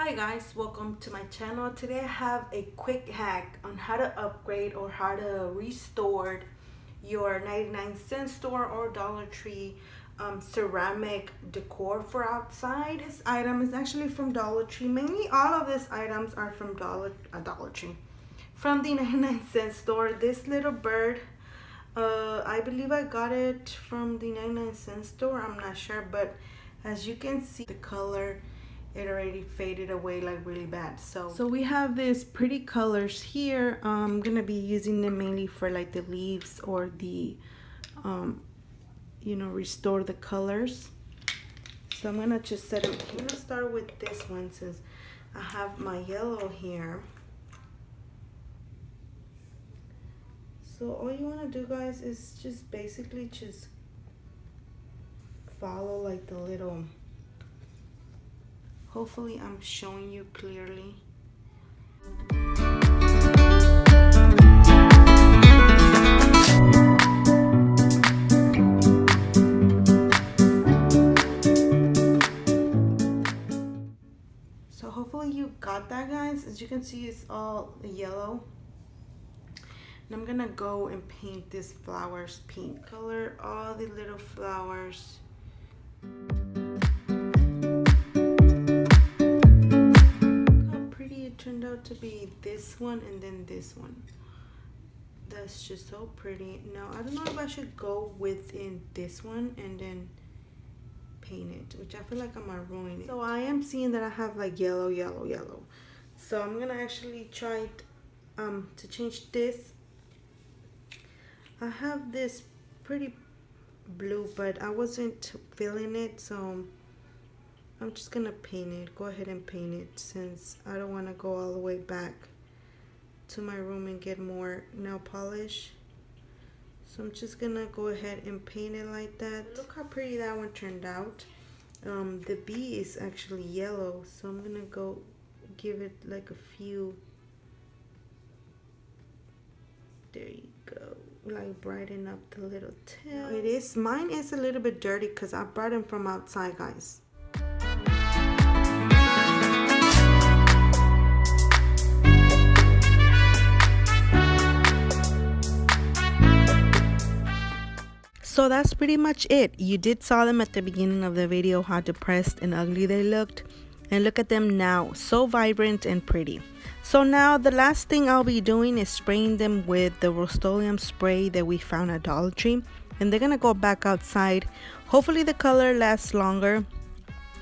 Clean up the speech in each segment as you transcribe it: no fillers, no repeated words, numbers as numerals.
Hi guys, welcome to my channel. Today I have a quick hack on how to upgrade or how to restore your 99-cent store or Dollar Tree ceramic decor for outside. This item is actually from Dollar Tree. Mainly all of these items are from Dollar Tree. From the 99-cent store. This little bird, I believe I got it from the 99-cent store. I'm not sure, but as you can see, the color, it already faded away like really bad. So we have these pretty colors here. I'm gonna be using them mainly for like the leaves or the restore the colors. So I'm gonna just set them. I'm gonna start with this one since I have my yellow here. So all you want to do, guys, is just basically just follow like the little, hopefully I'm showing you clearly. So hopefully you got that, guys. As you can see, it's all yellow. And I'm gonna go and paint this flowers pink color, all the little flowers. Turned out to be this one and then this one. That's just so pretty. Now I don't know if I should go within this one and then paint it, which I feel like I might ruin it. So I am seeing that I have like yellow. So I'm gonna actually try to change this. I have this pretty blue, but I wasn't feeling it, so I'm just gonna paint it. Go ahead and paint it since I don't want to go all the way back to my room and get more nail polish. So I'm just gonna go ahead and paint it like that. Look how pretty that one turned out. The bee is actually yellow, so I'm gonna go give it like a few. There you go. Like brighten up the little tail. Mine is a little bit dirty because I brought them from outside, guys. So that's pretty much it. You did saw them at the beginning of the video, how depressed and ugly they looked. And look at them now, so vibrant and pretty. So now the last thing I'll be doing is spraying them with the Rust-Oleum spray that we found at Dollar Tree. And they're gonna go back outside. Hopefully the color lasts longer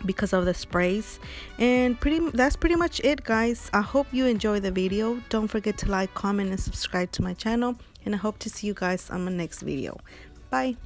because of the sprays. And that's pretty much it, guys. I hope you enjoy the video. Don't forget to like, comment, and subscribe to my channel. And I hope to see you guys on my next video. Bye.